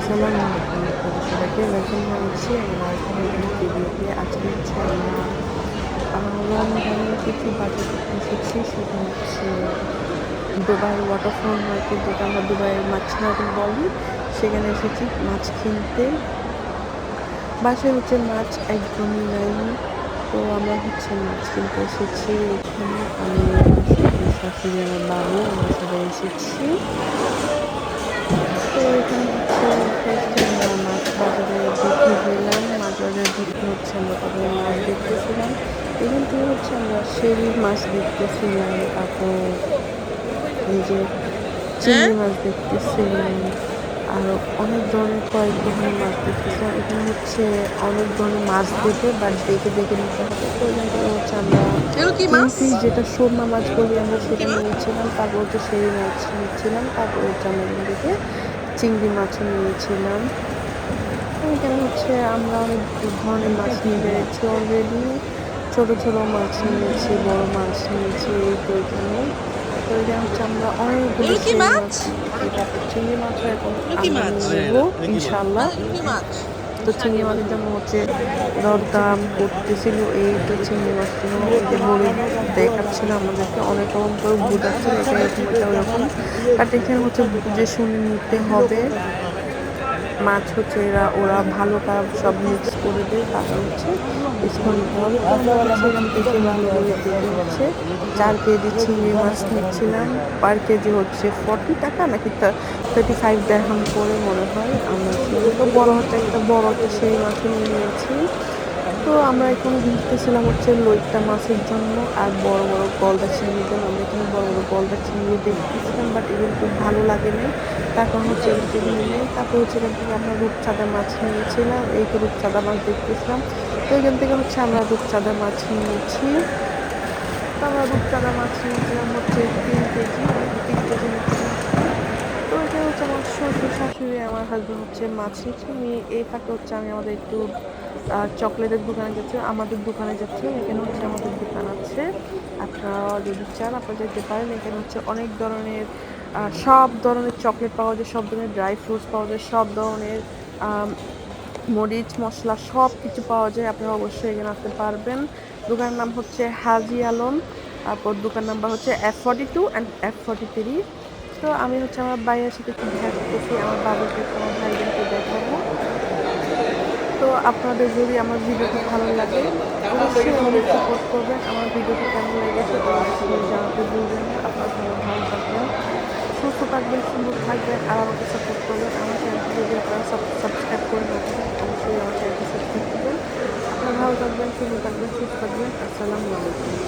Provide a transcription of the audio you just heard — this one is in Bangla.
আসসালামু আলাইকুম আপনাদের সবাইকে ওয়েলকাম জানাচ্ছি আমার নতুন ভিডিওতে। আজকে হচ্ছে আমরা রমজানের কিছু বাজার করতে এসেছি, সেটা হচ্ছে দুবাই ওয়াটারফ্রন্ট মার্কেট, যেটা আমরা দুবাইয়ের মাছ মার্কেট বলি, সেখানে এসেছি মাছ কিনতে। বাসায় হচ্ছে মাছ একদমই নাই, তো আমরা হচ্ছে মাছ কিনতে এসেছি। এখানে আমি, আমার শাশুড়ি, আমার বাবু, আমরা সবাই এসেছি। তো এখানে হচ্ছে ফার্স্টে আমরা মাছ বাজারে ঢুকে গেলাম। মাছ বাজারে ঢুকে হচ্ছে আমরা তারপরে মাছ দেখতেছিলাম। এখান থেকে হচ্ছে আমরা শেরি মাছ দেখতেছিলাম, তারপর এই যে চিংড়ি মাছ দেখতেছিলাম, আরো অনেক ধরনের কয়েক ধরনের মাছ দেখতেছিলাম। এখানে হচ্ছে অনেক ধরনের মাছ দেখে বাট দেখে দেখে নিতে হবে। তো এখান থেকে হচ্ছে আমরা কিংফিশ, যেটা সুরমা মাছ বলি আমরা, সেটা নিয়েছিলাম। তারপর হচ্ছে শেরি মাছ নিচ্ছিলাম। তারপর হচ্ছে আমরা এখান থেকে চিংড়ি মাছও নিয়েছিলাম। এখানে হচ্ছে আমরা অনেক ধরনের মাছ নিয়ে বেড়েছি অলরেডি। ছোট ছোট মাছ নিয়েছি, বড় মাছ নিয়েছি। এই তো এখানে, তো এখানে হচ্ছে আমরা অনেকগুলো চিংড়ি মাছ নিয়েছি। তারপর চিংড়ি মাছও এখন আমরা নিয়ে নেবো ইনশাল্লাহ। তো চিংড়ি মাছের জন্য হচ্ছে দরদাম করতেছিল। এই তো চিংড়ি মাছগুলো যে বড়ি দেখাচ্ছিল আমাদেরকে, অনেক রকম করে বোঝাচ্ছিল এটা এরকম এটা ওরকম, বাট এখানে হচ্ছে বুঝে শুনে নিতে হবে। মাছ হচ্ছে ওরা ভালো খারাপ সব মিক্স করে দেয়, তারপর হচ্ছে মিক্স করে নিতে হবে। তো আমরা হচ্ছে এখান থেকে ভালো করে দেখে হচ্ছে 4 কেজি চিংড়ি মাছ নিচ্ছিলাম। পার কেজি হচ্ছে 40 টাকা নাকি 35 দেড়হাম করে মনে হয়। আমরা তো বড় হচ্ছে একটা বড় একটা সেই মাছও নিয়ে নিয়েছি। তো আমরা এখানে ঘুরতেছিলাম হচ্ছে লইট্টা মাছের জন্য আর বড় বড় গলদা চিংড়ির জন্য। আমরা এখানে বড় বড় গলদা চিংড়ি দেখতেছিলাম, বাট এগুলো খুব ভালো লাগেনি, তার কারণ হচ্ছে এগুলো নিয়ে। তারপর হচ্ছে এখান থেকে আমরা রূপচাঁদা মাছ নিয়েছিলাম। এই তো রূপচাঁদা মাছ দেখতেছিলাম। তো এখান থেকে হচ্ছে আমরা রূপচাঁদা মাছ নিয়েছি। তো আমরা রূপচাঁদা মাছ নিয়েছিলাম হচ্ছে 3 কেজি, 3 কেজি নিয়েছিলাম। তো এটা হচ্ছে আমার শ্বশুর শাশুড়ি, আমার হাজব্যান্ড হচ্ছে মাছ নিচ্ছে। আমি এই ফাঁকে হচ্ছে আমি আমাদের একটু চকলেটের দোকানে যাচ্ছি, আমাদের দোকানে যাচ্ছি। এখানে হচ্ছে আমাদের দোকান আছে, আপনারা যদি চান আপনারা যেতে পারেন। এখানে হচ্ছে অনেক ধরনের সব ধরনের চকলেট পাওয়া যায়, সব ধরনের ড্রাই ফ্রুটস পাওয়া যায়, সব ধরনের মরিচ মশলা সব কিছু পাওয়া যায়। আপনারা অবশ্যই এখানে আসতে পারবেন। দোকানের নাম হচ্ছে হাজি আলম, তারপর দোকান নাম্বার হচ্ছে F42 অ্যান্ড F43। তো আমি হচ্ছে আমার ভাইয়ের সাথে একটু দেখা করতেছি, আমার বাবুকে আমার ভাইদেরকে দেখাবো। তো আপনাদের যদি আমার ভিডিওটি ভালো লাগে অবশ্যই আমাকে সাপোর্ট করবেন। আমার ভিডিওটি কেমন লেগেছে অবশ্যই জানাতে ভুলবেন না। আপনারা সবাই ভালো থাকবেন, সুস্থ থাকবেন, সুন্দর থাকবেন, আর আমাকে সাপোর্ট করবেন। আমার চ্যানেলটি যদি আপনারা সাবস্ক্রাইব করে না থাকেন অবশ্যই আমার চ্যানেলটি সাবস্ক্রাইব করবেন। আপনারা ভালো থাকবেন, সুন্দর থাকবেন, সুস্থ থাকবেন। আসসালামু আলাইকুম।